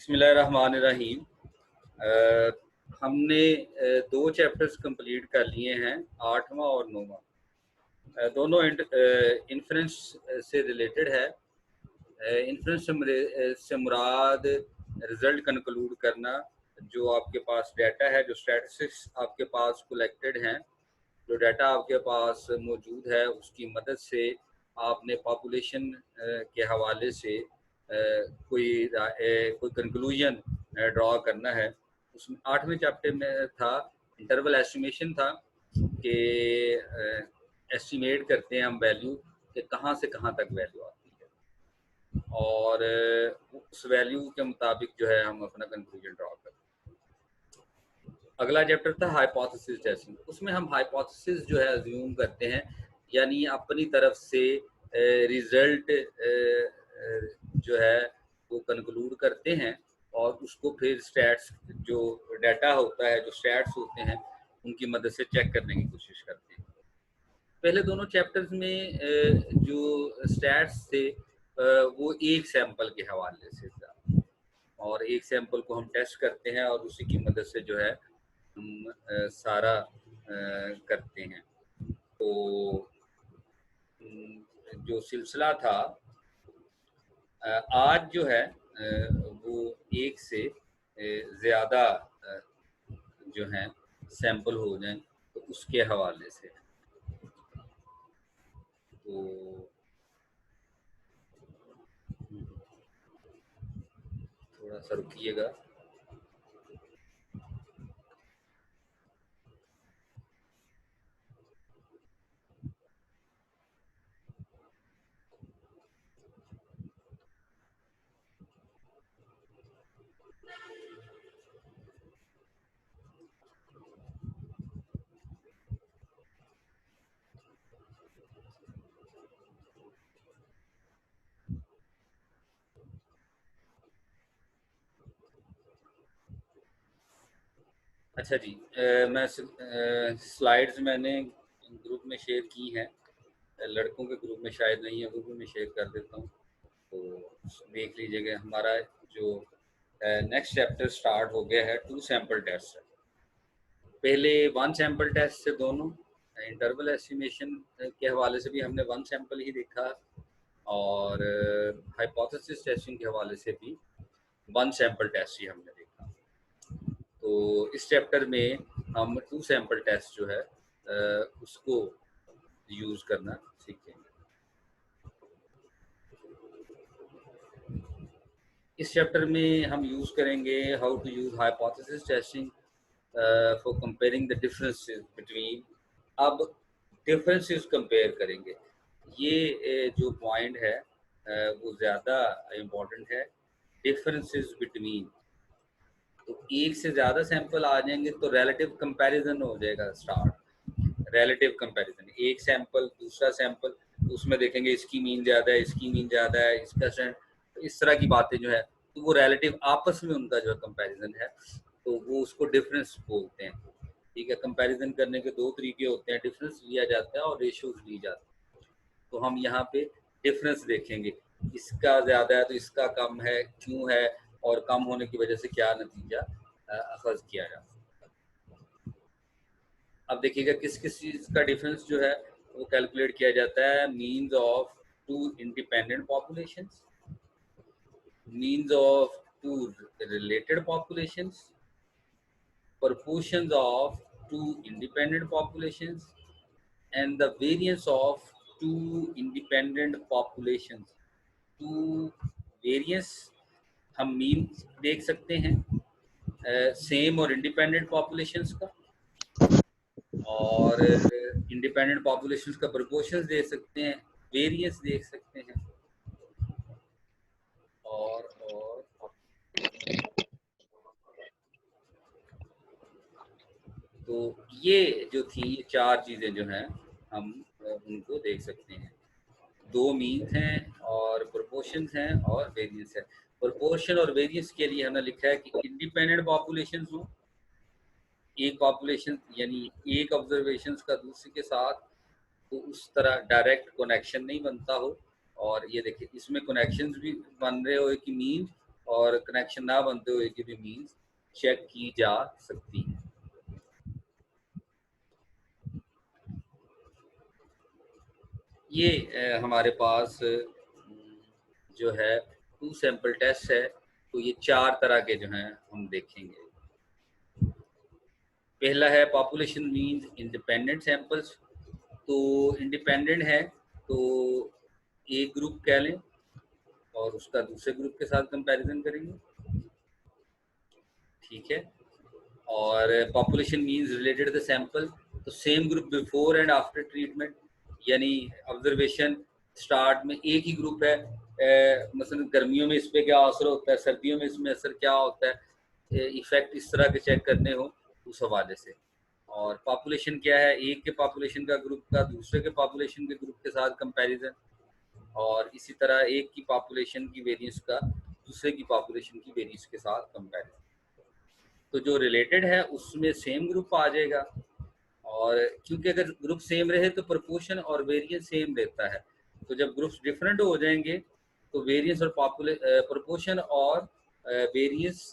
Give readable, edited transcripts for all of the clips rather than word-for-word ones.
बिस्मिल्लाहिर्रहमानिर्रहीम। हमने दो चैप्टर्स कंप्लीट कर लिए हैं, 8वां और 9वां। दोनों इन्फ्रेंस से रिलेटेड है। इन्फ्रेंस से मुराद रिजल्ट कंक्लूड करना, जो आपके पास डाटा है, जो स्टैटिस्टिक्स आपके पास कलेक्टेड हैं, जो डाटा आपके पास मौजूद है, उसकी मदद से आपने पॉपुलेशन के हवाले से कोई कंक्लूजन ड्रॉ करना है। उसमें 8वें चैप्टर में था इंटरवल एस्टिमेशन था कि एस्टिमेट करते हैं हम वैल्यू कि कहाँ से कहाँ तक वैल्यू आती है, और उस वैल्यू के मुताबिक जो है हम अपना कंक्लूजन ड्रॉ करते हैं। अगला चैप्टर था हाइपोथेसिस टेस्टिंग। उसमें हम हाइपोथेसिस जो है अज्यूम करते हैं, यानी अपनी तरफ से रिजल्ट जो है वो कंक्लूड करते हैं और उसको फिर स्टैट्स, जो डाटा होता है, जो स्टैट्स होते हैं, उनकी मदद से चेक करने की कोशिश करते हैं। पहले दोनों चैप्टर्स में जो स्टैट्स थे वो एक सैंपल के हवाले से था, और एक सैंपल को हम टेस्ट करते हैं और उसी की मदद से जो है हम सारा करते हैं। तो जो सिलसिला था आज जो है वो एक से ज़्यादा जो है सैंपल हो जाएं तो उसके हवाले से। तो थोड़ा सा रुकिएगा। अच्छा जी, मैं स्लाइड्स मैंने ग्रुप में शेयर की हैं, लड़कों के ग्रुप में शायद नहीं है, ग्रुप में शेयर कर देता हूँ, तो देख लीजिएगा। हमारा जो नेक्स्ट चैप्टर स्टार्ट हो गया है, 2 सैंपल टेस्ट है। पहले 1 सैंपल टेस्ट से दोनों इंटरवल एस्टिमेशन के हवाले से भी हमने 1 सैंपल ही देखा, और हाइपोथेसिस टेस्टिंग के हवाले से भी 1 सैंपल टेस्ट ही हमने देखा। तो इस चैप्टर में हम 2 सैंपल टेस्ट जो है उसको यूज़ करना सीखेंगे। इस चैप्टर में हम यूज़ करेंगे how to use hypothesis testing for comparing the differences between. अब डिफरेंसेस कंपेयर करेंगे, ये जो पॉइंट है वो ज़्यादा इम्पोर्टेंट है। डिफरेंसेस बिटवीन, तो एक से ज़्यादा सैंपल आ जाएंगे तो रिलेटिव कंपैरिजन हो जाएगा स्टार्ट। रिलेटिव कंपैरिजन, एक सैंपल दूसरा सैंपल, तो उसमें देखेंगे इसकी मीन ज़्यादा है, इसकी मीन ज़्यादा है, इसका स्टैंड, तो इस तरह की बातें जो है, तो वो रिलेटिव आपस में उनका जो कंपैरिजन है, तो वो उसको डिफरेंस बोलते हैं। ठीक है, कंपैरिजन करने के 2 तरीके होते हैं, डिफरेंस लिया जाता है और रेशियोज ली जाती है। तो हम यहाँ पे डिफरेंस देखेंगे, इसका ज़्यादा है तो इसका कम है, क्यों है, और कम होने की वजह से क्या नतीजा अखज़ किया जा सकता है। अब देखिएगा किस किस चीज़ का डिफरेंस जो है वो कैलकुलेट किया जाता है। Means of 2 independent populations, means of 2 related populations, proportions of 2 independent populations, and the variance of 2 independent populations। 2 variance हम मीन देख सकते हैं सेम और इंडिपेंडेंट पॉपुलेशंस का, और इंडिपेंडेंट पॉपुलेशंस का प्रोपोर्शंस देख सकते हैं, वेरियंस देख सकते हैं, और तो ये जो थी, ये 4 चीज़ें जो हैं हम उनको देख सकते हैं। 2 मीन्स हैं और प्रोपोर्शंस हैं और वेरियंस है। प्रोपोर्शन और वेरियंस के लिए हमने लिखा है कि इंडिपेंडेंट पॉपुलेशंस हो, एक पॉपुलेशन यानी एक ऑब्जर्वेशन का दूसरे के साथ तो उस तरह डायरेक्ट कनेक्शन नहीं बनता हो, और ये देखिए इसमें कनेक्शंस भी बन रहे हो कि मीन और कनेक्शन ना बनते हुए की भी मीन्स चेक की जा सकती है। ये हमारे पास जो है 2 सैंपल टेस्ट है, तो ये 4 तरह के जो हैं हम देखेंगे। पहला है पॉपुलेशन मीन्स इंडिपेंडेंट सैंपल्स। तो इंडिपेंडेंट है तो एक ग्रुप कह लें और उसका दूसरे ग्रुप के साथ कंपैरिजन करेंगे, ठीक है। और population means related the sample, तो same group before and after treatment, यानी ऑब्जर्वेशन स्टार्ट में एक ही ग्रुप है, मसलन गर्मियों में इस पे क्या असर होता है, सर्दियों में इसमें असर क्या होता है, इफेक्ट इस तरह के चेक करने हो उस हवाले से। और पॉपुलेशन क्या है, एक के पॉपुलेशन का ग्रुप का दूसरे के पॉपुलेशन के ग्रुप के साथ कंपैरिजन, और इसी तरह एक की पॉपुलेशन की वेरिएंस का दूसरे की पॉपुलेशन की वेरिएंस के साथ कंपैरिजन। तो जो रिलेटेड है उसमें सेम ग्रुप आ जाएगा, और क्योंकि अगर ग्रुप सेम रहे तो प्रोपोर्शन और वेरिएंस सेम रहता है, तो जब ग्रुप्स डिफरेंट हो जाएंगे तो वेरिएंस और प्रोपोर्शन और वेरिएंस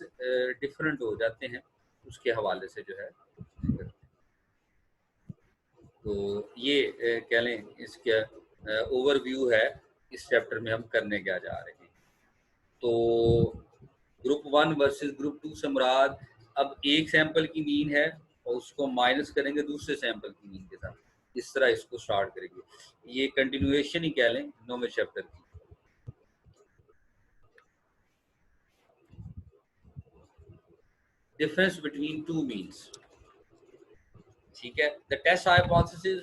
डिफरेंट हो जाते हैं, उसके हवाले से जो है। तो ये कह लें इसका ओवरव्यू है, इस चैप्टर में हम करने क्या जा रहे हैं। तो ग्रुप 1 वर्सेस ग्रुप 2 से मुराद अब एक सैंपल की मीन है और उसको माइनस करेंगे दूसरे सैंपल की मीन के साथ, इस तरह इसको स्टार्ट करेंगे। ये कंटिन्यूएशन ही कह लें 9वें चैप्टर की। डिफरेंस बिटवीन टू मीन्स, ठीक है। The test hypothesis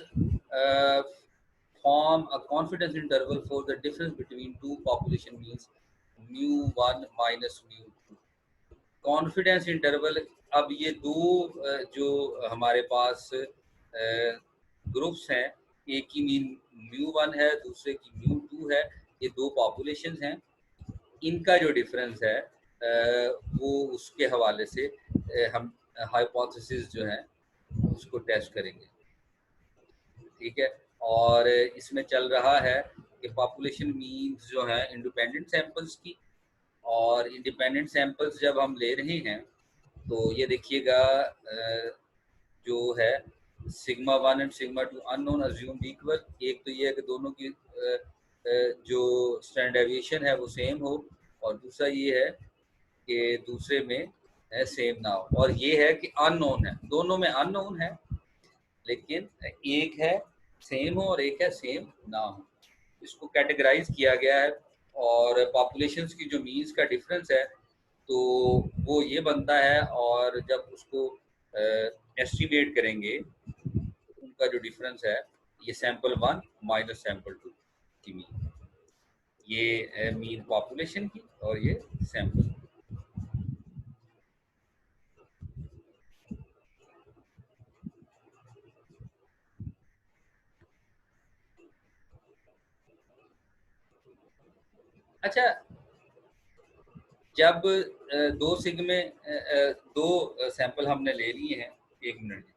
form a confidence interval for the difference between two population means mu1 minus mu2। Confidence interval, अब ये दो जो हमारे पास ग्रुप्स हैं, एक की मीन mu1 है दूसरे की mu2 है, ये दो पॉपुलेशंस हैं, इनका जो डिफरेंस है वो उसके हवाले से हम हाइपोथेसिस जो है उसको टेस्ट करेंगे, ठीक है। और इसमें चल रहा है कि पॉपुलेशन मीन्स जो है इंडिपेंडेंट सैंपल्स की, और इंडिपेंडेंट सैंपल्स जब हम ले रहे हैं तो ये देखिएगा जो है sigma 1 and sigma 2 unknown assumed equal. एक तो ये है कि दोनों की जो स्टैंडर्ड डेविएशन है वो सेम हो, और दूसरा ये है कि दूसरे में सेम ना हो, और ये है कि अननोन है, दोनों में अननोन है, लेकिन एक है सेम हो और एक है सेम ना हो। इसको कैटेगराइज किया गया है, और पॉपुलेशंस की जो मीन्स का डिफरेंस है तो वो ये बनता है, और जब उसको एस्टिमेट करेंगे उनका जो डिफरेंस है ये सैंपल 1 माइनस सैंपल 2 की मीन, ये मीन पॉपुलेशन की और ये सैंपल। अच्छा, जब दो सिग्मे दो सैंपल हमने ले लिए हैं, एक मिनट,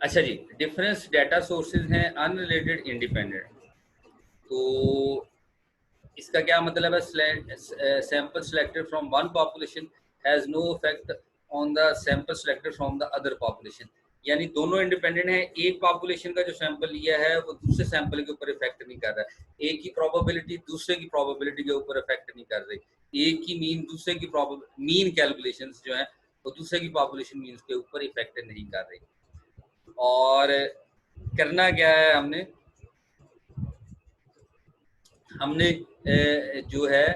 अच्छा जी, डिफरेंस डाटा सोर्सेज हैं अनरिलेटेड इंडिपेंडेंट। तो इसका क्या मतलब है, sample selected from one population has no effect on the sample selected from the other population, यानी दोनों इंडिपेंडेंट है, एक पॉपुलेशन का जो सैंपल लिया है वो दूसरे सैंपल के ऊपर इफेक्ट नहीं कर रहा है, एक की प्रोबेबिलिटी दूसरे की प्रोबेबिलिटी के ऊपर इफेक्ट नहीं कर रही, एक की मीन दूसरे की मीन कैलकुलेशंस जो है वो दूसरे की पॉपुलेशन मीन के ऊपर इफेक्ट नहीं कर रही। और करना क्या है, हमने जो है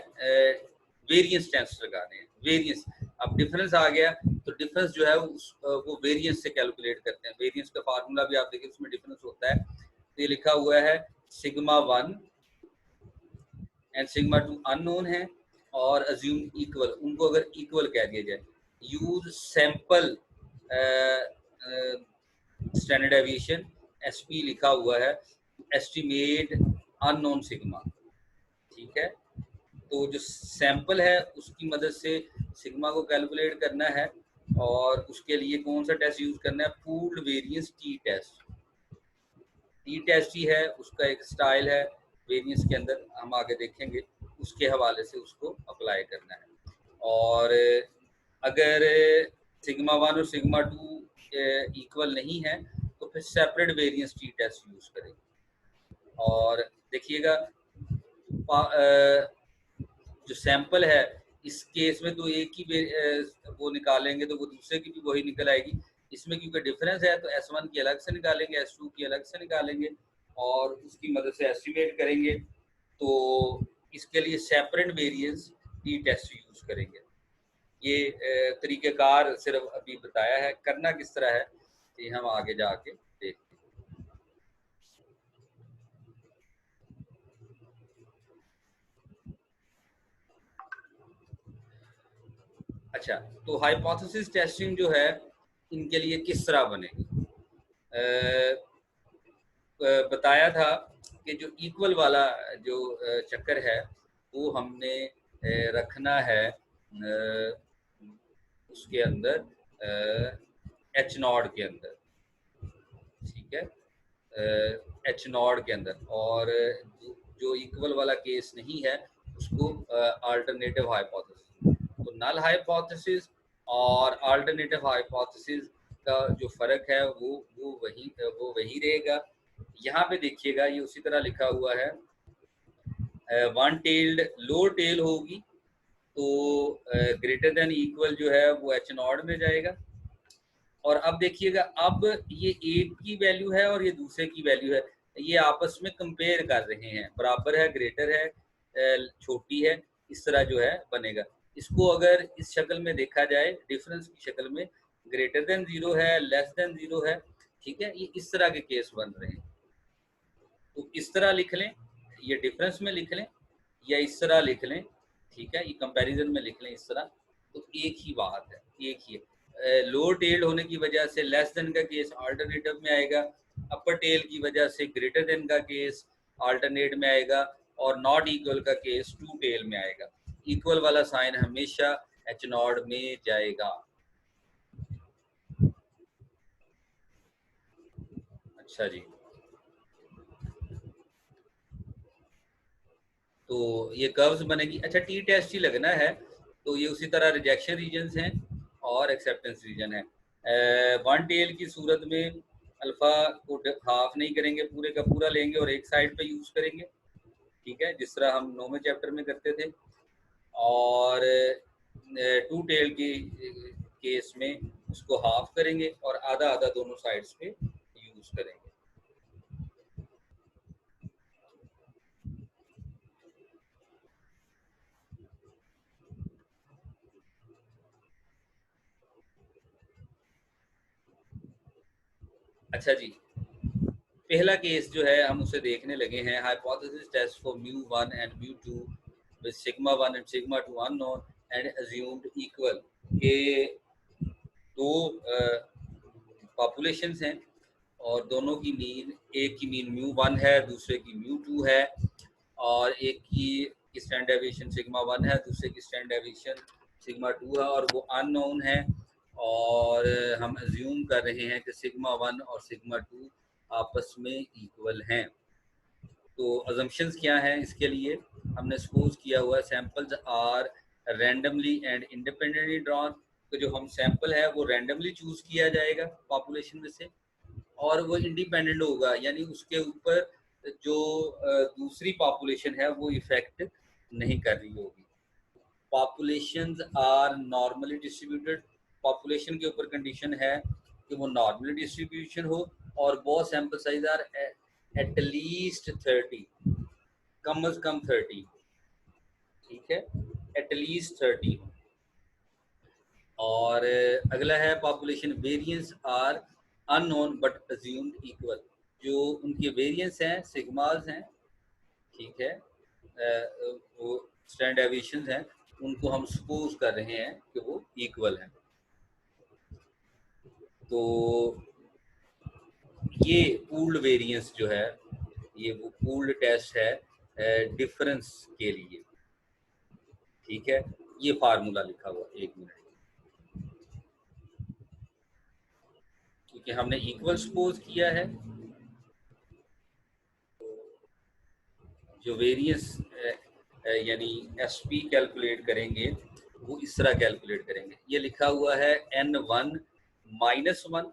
वेरिएंस टेस्ट लगाने हैं, वेरिएंस। अब डिफरेंस आ गया तो डिफरेंस जो है वो वेरिएंस से कैलकुलेट करते हैं। वेरिएंस का फार्मूला भी आप देखिए उसमें डिफरेंस होता है, तो ये लिखा हुआ है सिग्मा 1 एंड सिग्मा 2 अननोन है और अज्यूम इक्वल, उनको अगर इक्वल कह दिया जाए, use sample standard deviation SP लिखा हुआ है, एस्टिमेट अननोन सिग्मा, ठीक है। तो जो सैंपल है उसकी मदद से सिग्मा को कैलकुलेट करना है, और उसके लिए कौन सा टेस्ट यूज करना है, pooled variance T test. T test ही है, उसका एक स्टाइल है वेरिएंस के अंदर, हम आगे देखेंगे, उसके हवाले से उसको अप्लाई करना है। और अगर सिग्मा 1 और सिग्मा 2 इक्वल नहीं है तो फिर separate variance T test use करेंगे। और देखिएगा जो सैंपल है इस केस में तो एक ही वो निकालेंगे तो वो दूसरे की भी वही निकल आएगी। इसमें क्योंकि डिफरेंस है तो S1 की अलग से निकालेंगे, S2 की अलग से निकालेंगे और उसकी मदद से एस्टिमेट करेंगे। तो इसके लिए separate variance T test use करेंगे। ये तरीक़ेकार सिर्फ अभी बताया है, करना किस तरह है ये हम आगे जाके देखते हैं। अच्छा, तो हाइपोथेसिस टेस्टिंग जो है इनके लिए किस तरह बनेगी, बताया था कि जो इक्वल वाला जो चक्कर है वो हमने रखना है उसके अंदर H0 के अंदर, ठीक है, H0 के अंदर। और जो इक्वल वाला केस नहीं है उसको अल्टरनेटिव हाइपोथेसिस। तो नल हाइपोथेसिस और अल्टरनेटिव हाइपोथेसिस का जो फर्क है वो वही रहेगा। यहाँ पे देखिएगा ये उसी तरह लिखा हुआ है, वन टेल्ड लो टेल होगी तो ग्रेटर देन इक्वल जो है वो H0 में जाएगा। और अब देखिएगा, अब ये एक की वैल्यू है और ये दूसरे की वैल्यू है, ये आपस में कंपेयर कर रहे हैं, बराबर है, ग्रेटर है, छोटी है, इस तरह जो है बनेगा। इसको अगर इस शक्ल में देखा जाए, डिफरेंस की शक्ल में, ग्रेटर देन 0 है, लेस देन 0 है, ठीक है, ये इस तरह के केस बन रहे हैं। तो इस तरह लिख लें, ये डिफरेंस में लिख लें, या इस तरह लिख लें, ठीक है, ये कंपैरिजन में लिख लें इस तरह, तो एक ही बात है, एक ही है। लोअर टेल्ड होने की वजह से लेस देन का केस अल्टरनेटिव में आएगा, अपर टेल की वजह से ग्रेटर देन का केस अल्टरनेट में आएगा, और नॉट इक्वल का केस टू टेल में आएगा। इक्वल वाला साइन हमेशा H0 में जाएगा। अच्छा जी, तो ये कर्व्स बनेगी। अच्छा, टी टेस्ट ही लगना है, तो ये उसी तरह रिजेक्शन रीजन्स हैं और एक्सेप्टेंस रीजन है। वन टेल की सूरत में अल्फा को हाफ नहीं करेंगे, पूरे का पूरा लेंगे और एक साइड पे यूज करेंगे, ठीक है, जिस तरह हम 9वें चैप्टर में करते थे। और टू टेल की केस में उसको हाफ करेंगे और आधा आधा दोनों साइड्स पे यूज करेंगे। अच्छा जी, पहला केस जो है हम उसे देखने लगे हैं, hypothesis test for μ1 and μ2 with sigma 1 and sigma 2 unknown and assumed equal. के दो पॉपुलेशंस हैं और दोनों की मीन, एक की मीन μ1 है, दूसरे की μ2 है, और एक की स्टैंडर्ड डेविएशन सिग्मा 1 है, दूसरे की स्टैंडर्ड डेविएशन सिग्मा 2 है, और वो अननोन है। और हम अज्यूम कर रहे हैं कि सिग्मा 1 और सिग्मा 2 आपस में इक्वल हैं। तो अजम्पशंस क्या हैं इसके लिए, हमने सपोज किया हुआ samples are randomly and independently drawn. तो जो हम सैंपल है वो रैंडमली चूज किया जाएगा पॉपुलेशन में से, और वो इंडिपेंडेंट होगा, यानी उसके ऊपर जो दूसरी पॉपुलेशन है वो इफेक्ट नहीं कर रही होगी। Populations are normally distributed, population के ऊपर कंडीशन है कि वो नॉर्मली डिस्ट्रीब्यूशन हो, और बहुत sample size are at least 30, कम अज कम 30, ठीक है, एट लीस्ट 30। और अगला है population variance are unknown but assumed equal, जो उनके वेरिएंस हैं सिग्मास हैं, ठीक है, वो स्टैंडर्ड डेविएशंस हैं, उनको हम सपोज कर रहे हैं कि वो इक्वल हैं। तो ये पूल्ड वेरिएंस जो है, ये वो पूल्ड टेस्ट है डिफरेंस के लिए। ठीक है, ये फार्मूला लिखा हुआ, 1 मिनट, क्योंकि हमने इक्वल सपोज किया है, जो वेरिएंस यानी एस पी कैलकुलेट करेंगे वो इस तरह कैलकुलेट करेंगे। ये लिखा हुआ है N1 - 1,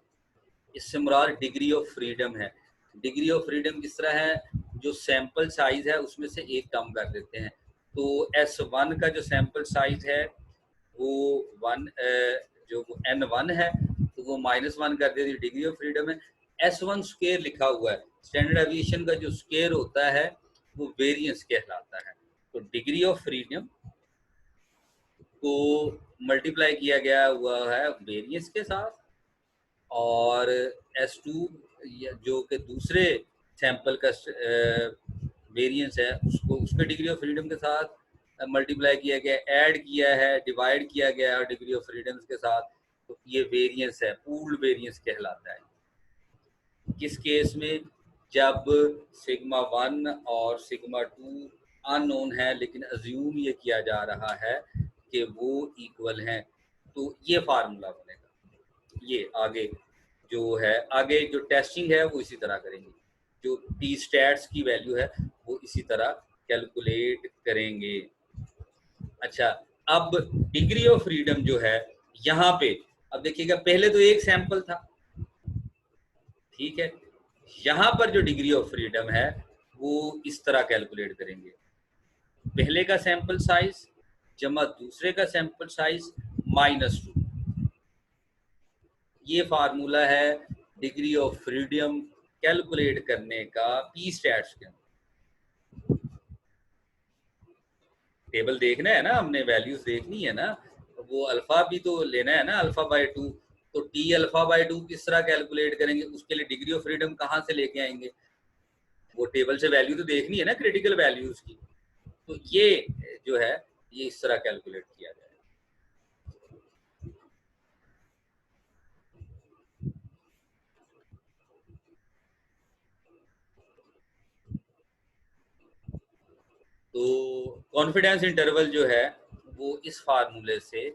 इससे मुराद डिग्री ऑफ फ्रीडम है। डिग्री ऑफ फ्रीडम किस तरह है, जो सैंपल साइज है उसमें से एक कम कर देते हैं। तो S1 का जो सैंपल साइज है वो जो N1 है, तो वो -1 कर देती, डिग्री ऑफ फ्रीडम है। S1 स्क्वायर लिखा हुआ है, स्टैंडर्ड एविएशन का जो स्क्वायर होता है वो वेरिएंस कहलाता है। तो डिग्री ऑफ फ्रीडम को मल्टीप्लाई किया गया हुआ है वेरिएंस के साथ, और S2 जो कि दूसरे सैंपल का वेरिएंस है उसको उसके डिग्री ऑफ फ्रीडम के साथ मल्टीप्लाई किया गया, ऐड किया है, डिवाइड किया गया है डिग्री ऑफ फ्रीडम के साथ, तो ये वेरिएंस है, पूल्ड वेरिएंस कहलाता है। किस केस में, जब सिग्मा 1 और सिग्मा 2 अननोन है लेकिन अज्यूम ये किया जा रहा है कि वो इक्वल हैं, तो ये फार्मूला बनेगा। ये आगे जो है, आगे जो टेस्टिंग है वो इसी तरह करेंगे, जो टी स्टैट्स की वैल्यू है वो इसी तरह कैलकुलेट करेंगे। अच्छा, अब डिग्री ऑफ फ्रीडम जो है यहाँ पे, अब देखिएगा पहले तो एक सैंपल था, ठीक है, यहाँ पर जो डिग्री ऑफ फ्रीडम है वो इस तरह कैलकुलेट करेंगे, पहले का सैंपल साइज जमा दूसरे का सैंपल साइज -2। ये फार्मूला है डिग्री ऑफ फ्रीडम कैलकुलेट करने का पी स्टैट्स के अंदर। टेबल देखना है ना, हमने वैल्यूज देखनी है ना, वो अल्फा भी तो लेना है ना, अल्फा/2, तो टी अल्फा/2 किस तरह कैलकुलेट करेंगे, उसके लिए डिग्री ऑफ फ्रीडम कहाँ से लेके आएंगे, वो टेबल से वैल्यू तो देखनी है ना, क्रिटिकल वैल्यूज की। तो ये जो है ये इस तरह कैलकुलेट किया जाए। तो कॉन्फिडेंस इंटरवल जो है वो इस फार्मूले से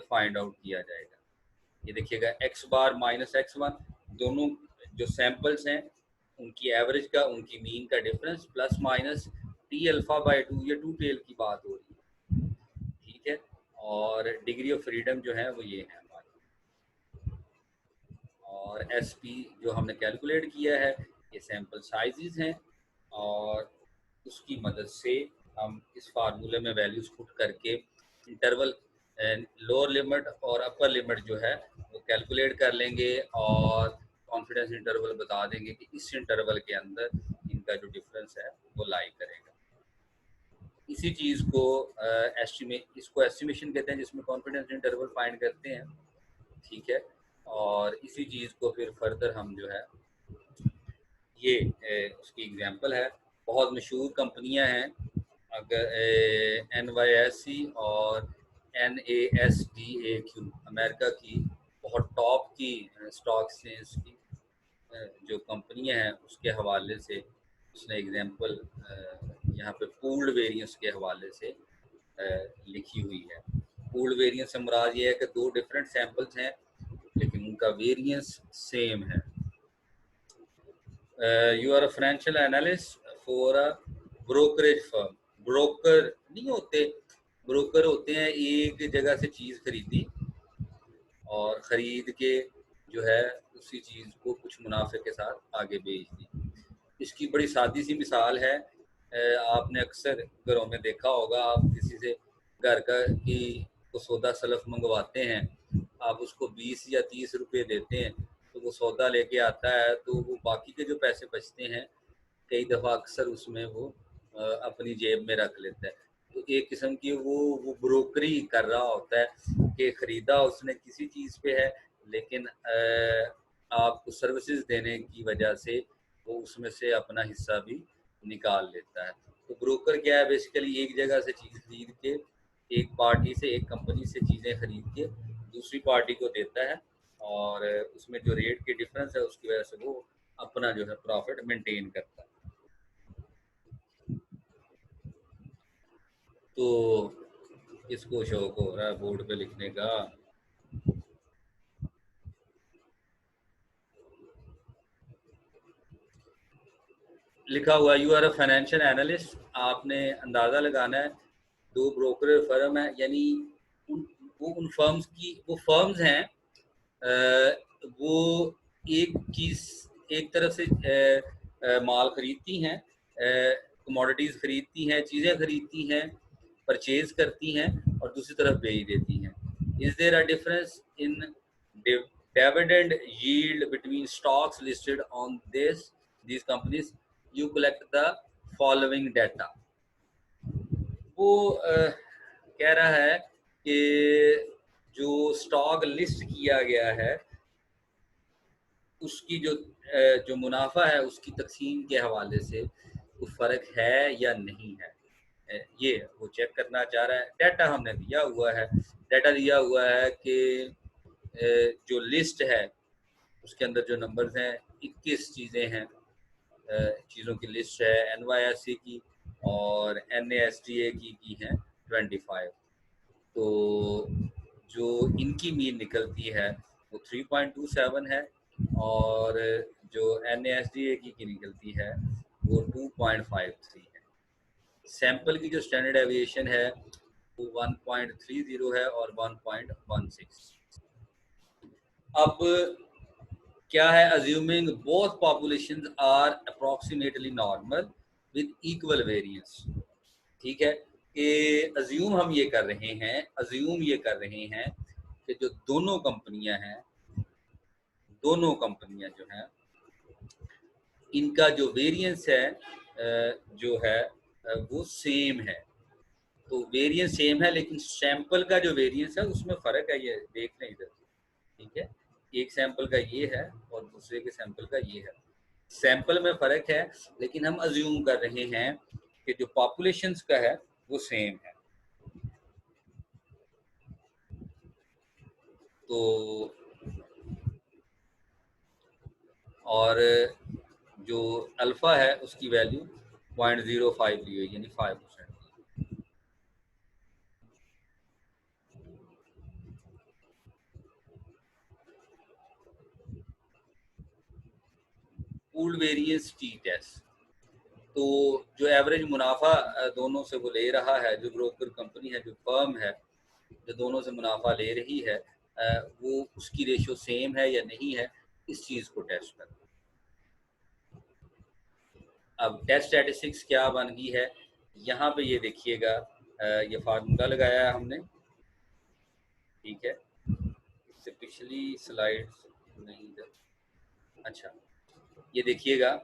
फाइंड आउट किया जाएगा। ये देखिएगा x बार -x1, दोनों जो सैंपल्स हैं उनकी एवरेज का, उनकी मीन का डिफरेंस, प्लस माइनस टी अल्फा/2, ये टू टेल की बात हो रही है, ठीक है। और डिग्री ऑफ फ्रीडम जो है वो ये है हमारी, और एस पी जो हमने कैलकुलेट किया है ये सैंपल साइजेस हैं, और उसकी मदद से हम इस फार्मूले में वैल्यूज पुट करके इंटरवल लोअर लिमिट और अपर लिमिट जो है वो कैलकुलेट कर लेंगे, और कॉन्फिडेंस इंटरवल बता देंगे कि इस इंटरवल के अंदर इनका जो डिफरेंस है वो लाई करेगा। इसी चीज़ को इसको एस्टिमेशन कहते हैं, जिसमें कॉन्फिडेंस इंटरवल फाइंड करते हैं, ठीक है। और इसी चीज़ को फिर फर्दर हम जो है, ये उसकी एग्जांपल है, बहुत मशहूर कंपनियां हैं, अगर NYSE और NASDAQ अमेरिका की बहुत टॉप की स्टॉक एक्सचेंज की जो कंपनियां हैं उसके हवाले से उसने एग्जांपल यहाँ पे पूल्ड वेरिएंस के हवाले से लिखी हुई है। पूल्ड वेरिएंस से मुराद ये है कि दो डिफरेंट सैंपल्स हैं लेकिन उनका वेरिएंस सेम है। You are a financial analyst for a brokerage firm. Broker नहीं होते, ब्रोकर होते हैं, एक जगह से चीज़ खरीदी और ख़रीद के जो है उसी चीज़ को कुछ मुनाफे के साथ आगे बेच दी। इसकी बड़ी सादी सी मिसाल है, आपने अक्सर घरों में देखा होगा, आप किसी से घर का की को सौदा सलफ मंगवाते हैं, आप उसको 20 या 30 रुपए देते हैं, तो वो सौदा लेके आता है, तो वो बाकी के जो पैसे बचते हैं कई दफ़ा अक्सर उसमें वो अपनी जेब में रख लेता है। तो एक किस्म की वो ब्रोकरी कर रहा होता है कि ख़रीदा उसने किसी चीज़ पे है, लेकिन आपको सर्विसेज देने की वजह से वो उसमें से अपना हिस्सा भी निकाल लेता है। तो ब्रोकर क्या है, बेसिकली एक जगह से चीज़ खरीद के, एक पार्टी से, एक कंपनी से चीज़ें खरीद के दूसरी पार्टी को देता है, और उसमें जो रेट के डिफरेंस है उसकी वजह से वो अपना जो है प्रॉफिट मेंटेन करता है। तो इसको शौक हो रहा है बोर्ड पे लिखने का। लिखा हुआ you are a financial analyst, आपने अंदाज़ा लगाना है। दो ब्रोकर फर्म है, यानी उन फर्म्स की वो फर्म्स हैं, वो एक चीज़ एक तरफ से माल खरीदती हैं, कमोडिटीज़ खरीदती हैं, चीज़ें खरीदती हैं, परचेज करती हैं और दूसरी तरफ बेच देती हैं। Is there a difference in dividend yield between stocks listed on these companies? You collect the following data. वो कह रहा है कि जो स्टॉक लिस्ट किया गया है उसकी जो मुनाफा है उसकी तकसीम के हवाले से कोई फ़र्क है या नहीं है, ये वो चेक करना चाह रहा है। डाटा हमने दिया हुआ है, डाटा दिया हुआ है कि जो लिस्ट है उसके अंदर जो नंबर्स हैं 21 चीज़ें हैं, चीज़ों की लिस्ट है NYSE की, और NASDA की हैं 25। तो जो इनकी मीन निकलती है वो 3.27 है, और जो NASDA की निकलती है वो 2.53 है। सैंपल की जो स्टैंडर्ड एविएशन है वो 1.30 है और 1.16। अब क्या है, assuming both populations are approximately normal with equal variance. ठीक है, कि अज्यूम हम ये कर रहे हैं, अज्यूम ये कर रहे हैं कि जो दोनों कंपनियां जो हैं इनका जो वेरिएंस है जो है वो सेम है। तो वेरिएंस सेम है लेकिन सैंपल का जो वेरिएंस है उसमें फ़र्क है, ये देख लें इधर। ठीक है, एक सैंपल का ये है और दूसरे के सैंपल का ये है। सैंपल में फ़र्क है लेकिन हम अज्यूम कर रहे हैं कि जो पॉपुलेशंस का है वो सेम है। तो और जो अल्फ़ा है उसकी वैल्यू 0.05 ली हुई, यानी 5%। पूल्ड वेरिएंस टी टेस्ट, तो जो एवरेज मुनाफा दोनों से वो ले रहा है, जो ब्रोकर कंपनी है, जो फर्म है जो दोनों से मुनाफा ले रही है, वो उसकी रेशियो सेम है या नहीं है, इस चीज़ को टेस्ट कर। अब टेस्ट स्टैटिस्टिक्स क्या बन गई है, यहाँ पे ये देखिएगा, ये फार्मूला लगाया है हमने। ठीक है, इससे पिछली स्लाइड्स नहीं था। अच्छा, ये देखिएगा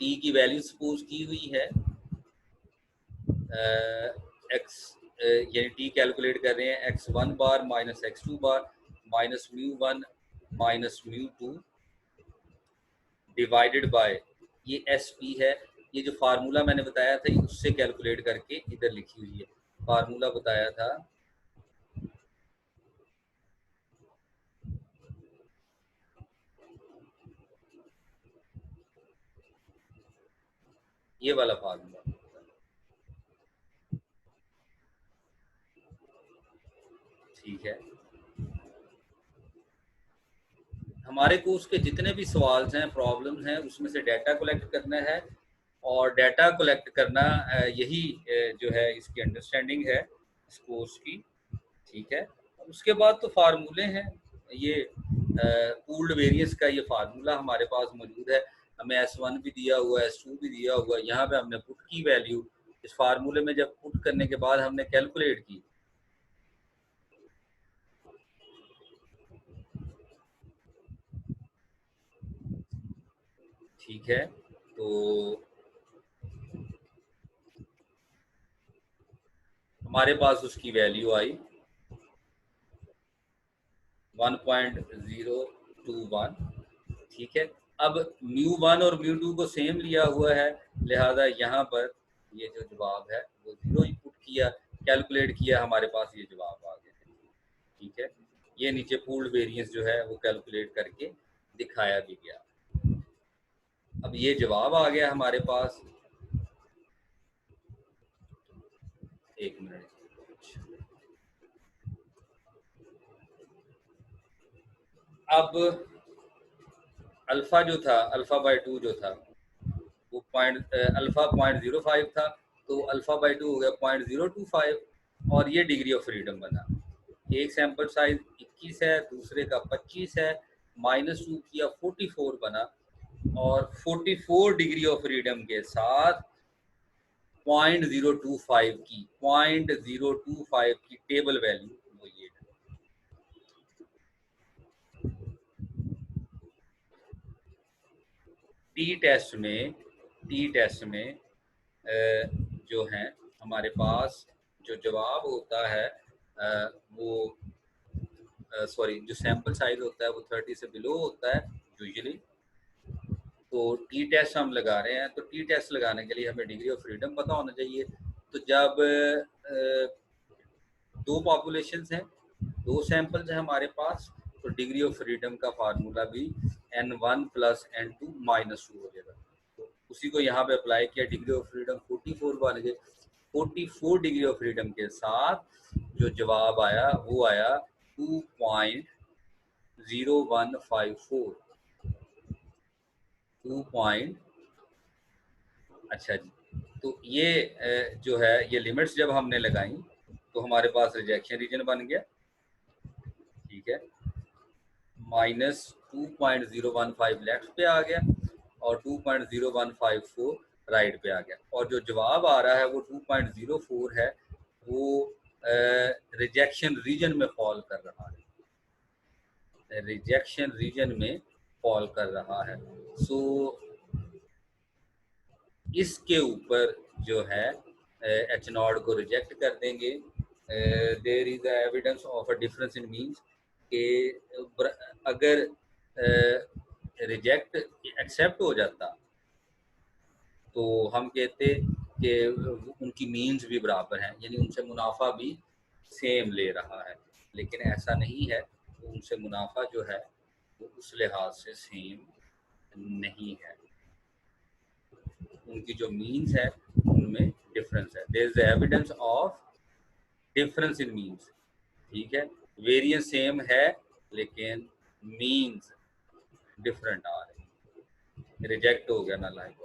टी की वैल्यू सपोज की हुई है एक्स, यानी टी कैलकुलेट कर रहे हैं x1 bar minus x2 bar minus μ1 minus μ2 divided by ये एस पी है। ये जो फार्मूला मैंने बताया था उससे कैलकुलेट करके इधर लिखी हुई है, फार्मूला बताया था ये वाला फार्मूला। ठीक है, हमारे को उसके जितने भी सवाल हैं, प्रॉब्लम्स हैं, उसमें से डाटा कलेक्ट करना है, और डाटा कलेक्ट करना यही जो है इसकी अंडरस्टैंडिंग है इस कोर्स की। ठीक है, उसके बाद तो फार्मूले हैं, ये पूल्ड वेरिएंस का ये फार्मूला हमारे पास मौजूद है। हमें S1 भी दिया हुआ है, S2 भी दिया हुआ है। यहाँ पे हमने पुट की वैल्यू इस फार्मूले में जब पुट करने के बाद हमने कैलकुलेट की। ठीक है, तो हमारे पास उसकी वैल्यू आई 1.021। ठीक है, अब μ1 और μ2 को सेम लिया हुआ है, लिहाजा यहाँ पर ये जो जवाब है वो 0 ही पुट किया, कैलकुलेट किया, हमारे पास ये जवाब आ गया। ठीक है, ये नीचे पूल्ड वेरिएंस जो है वो कैलकुलेट करके दिखाया भी गया। अब ये जवाब आ गया हमारे पास। एक मिनट, अब अल्फा जो था, अल्फा बाय 2 जो था वो अल्फा 0.05 था, तो अल्फा बाय 2 हो गया 0.025 और ये डिग्री ऑफ फ्रीडम बना। एक सैंपल साइज 21 है, दूसरे का 25 है, -2 किया 44 बना, और 44 डिग्री ऑफ फ्रीडम के साथ 0.025 की टेबल वैल्यू वो ये है। टी टेस्ट में जो है हमारे पास जो जवाब होता है वो सॉरी, जो सैंपल साइज होता है वो 30 से बिलो होता है यूजुअली। तो टी टेस्ट हम लगा रहे हैं, तो टी टेस्ट लगाने के लिए हमें डिग्री ऑफ फ्रीडम पता होना चाहिए। तो जब दो पॉपुलेशंस हैं, दो सैंपल्स हैं हमारे पास, तो डिग्री ऑफ फ्रीडम का फार्मूला भी n1 + n2 - 2 हो जाएगा। तो उसी को यहाँ पे अप्लाई किया, डिग्री ऑफ फ्रीडम 44 बन गए। 44 डिग्री ऑफ फ्रीडम के साथ जो जवाब आया वो आया 2.0154। 2 पॉइंट, अच्छा जी। तो ये जो है ये लिमिट्स जब हमने लगाई तो हमारे पास रिजेक्शन रीजन बन गया, ठीक है। -2.015 लेफ्ट पे आ गया और 2.0154 राइट पे आ गया, और जो जवाब आ रहा है वो 2.04 है, वो रिजेक्शन रीजन में फॉल कर रहा है, रिजेक्शन रीजन में फॉल कर रहा है। सो इसके ऊपर जो है एच नॉट को रिजेक्ट कर देंगे। There is evidence of a difference in means के अगर रिजेक्ट एक्सेप्ट हो जाता तो हम कहते कि उनकी मीन्स भी बराबर हैं, यानी उनसे मुनाफा भी सेम ले रहा है, लेकिन ऐसा नहीं है। तो उनसे मुनाफा जो है वो उस लिहाज से सेम नहीं है, उनकी जो मीन्स है उनमें डिफरेंस है। There is evidence of difference in means, ठीक है। वेरिएंस सेम है लेकिन मीन्स डिफरेंट आ रहे हैं। रिजेक्ट हो गया ना लाइक।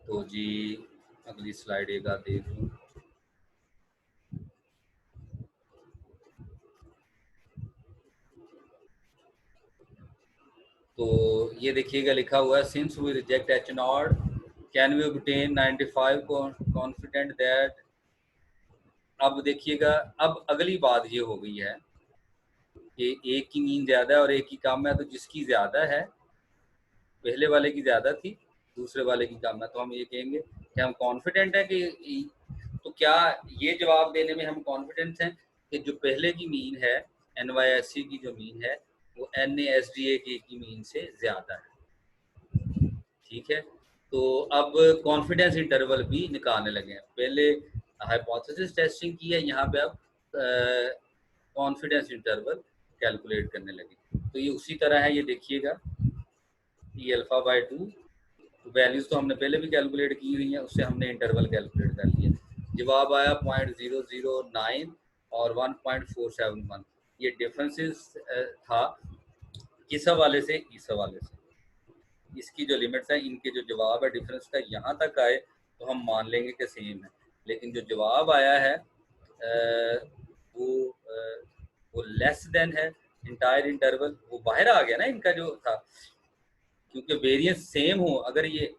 तो जी अगली स्लाइड एक आध देख लूँ। तो ये देखिएगा लिखा हुआ है, since we reject H naught can we obtain 95 confident that. अब देखिएगा, अब अगली बात ये हो गई है कि एक की मीन ज्यादा है और एक की कम है, तो जिसकी ज्यादा है, पहले वाले की ज्यादा थी, दूसरे वाले की कम है, तो हम ये कहेंगे कि हम कॉन्फिडेंट है कि, तो क्या ये जवाब देने में हम कॉन्फिडेंट हैं कि जो पहले की मीन है NYSE की जो मीन है वो NASDA की मीन से ज्यादा है, ठीक है। तो अब कॉन्फिडेंस इंटरवल भी निकालने लगे हैं। पहले हाइपोथेसिस टेस्टिंग की है, यहाँ पे अब कॉन्फिडेंस इंटरवल कैलकुलेट करने लगे। तो ये उसी तरह है, ये देखिएगा, ई अल्फा बाय 2 वैल्यूज तो हमने पहले भी कैलकुलेट की हुई है, उससे हमने इंटरवल कैलकुलेट कर लिया। जवाब आया 0.009 और 1.471। ये डिफरेंसेस था किस हवाले से, इस हवाले से। इसकी जो लिमिट्स है, इनके जो जवाब है डिफरेंस का यहाँ तक आए तो हम मान लेंगे कि सेम है, लेकिन जो जवाब आया है वो वो लेस देन है इंटायर इंटरवल, वो बाहर आ गया ना इनका जो था। क्योंकि वेरिएंस सेम हो, अगर ये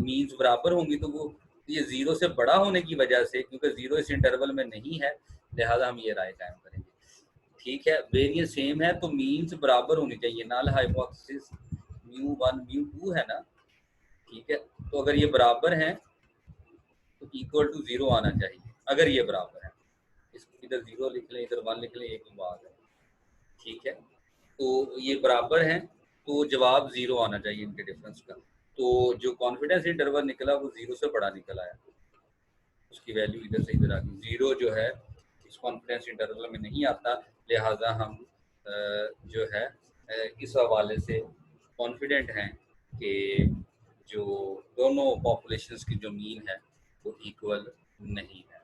मीन्स बराबर होंगी तो वो ये जीरो से बड़ा होने की वजह से, क्योंकि जीरो इस इंटरवल में नहीं है, लिहाजा हम ये राय कायम करेंगे, ठीक है। वेरिएंस सेम है तो मीन्स बराबर होनी चाहिए। नल हाइपोथेसिस μ1 μ2 है ना, ठीक है। तो अगर ये बराबर हैं तो इक्वल टू 0 आना चाहिए, अगर ये बराबर है। इसको इधर 0 लिख लें, इधर 1 लिख लें, एक ही बात है, ठीक है। तो ये बराबर हैं तो जवाब 0 आना चाहिए इनके डिफरेंस का। तो जो कॉन्फिडेंस इंटरवल निकला वो 0 से बड़ा निकल आया। उसकी वैल्यू इधर से इधर आ गई। 0 जो है इस कॉन्फिडेंस इंटरवल में नहीं आता, लिहाजा हम जो है इस हवाले से कॉन्फिडेंट हैं कि जो दोनों पॉपुलेशंस की जो मीन है वो इक्वल नहीं है।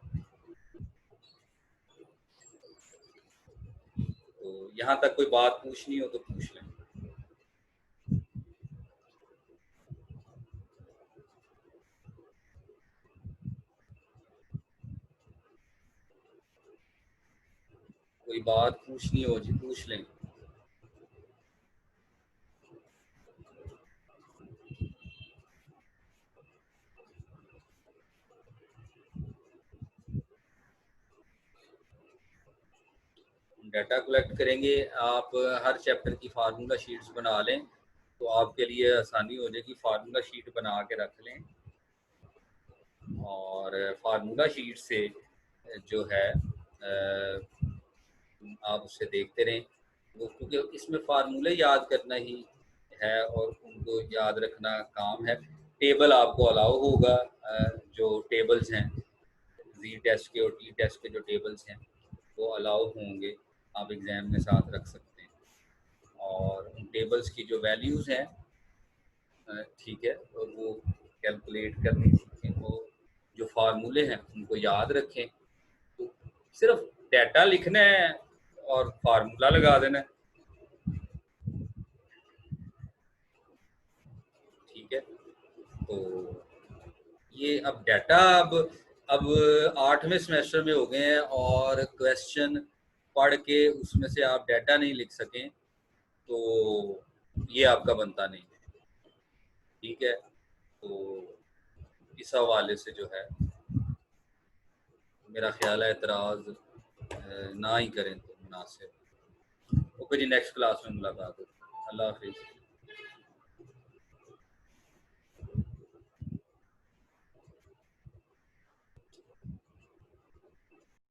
तो यहाँ तक कोई बात पूछनी हो तो पूछ लें। कोई बात पूछनी हो जी पूछ लें। डाटा कलेक्ट करेंगे, आप हर चैप्टर की फार्मूला शीट्स बना लें तो आपके लिए आसानी हो जाएगी। फार्मूला शीट बना के रख लें और फार्मूला शीट से जो है आप उसे देखते रहें, वो क्योंकि इसमें फार्मूले याद करना ही है और उनको याद रखना काम है। टेबल आपको अलाउ होगा, जो टेबल्स हैं जी टेस्ट के और टी टेस्ट के जो टेबल्स हैं वो अलाउ होंगे, आप एग्ज़ाम में साथ रख सकते हैं। और उन टेबल्स की जो वैल्यूज़ हैं ठीक है, और वो कैलकुलेट करनी सीखें, वो जो फार्मूले हैं उनको याद रखें। तो सिर्फ डाटा लिखना है और फार्मूला लगा देना है, ठीक है। तो ये अब डाटा अब 8वें सेमेस्टर में हो गए हैं और क्वेश्चन पढ़ के उसमें से आप डाटा नहीं लिख सकें तो ये आपका बनता नहीं है, ठीक है। तो इस हवाले से जो है मेरा ख्याल है एतराज़ ना ही करें तो मुनासिब। ओके जी, नेक्स्ट क्लास में मुलाकात होगी। अल्लाह हाफिज़।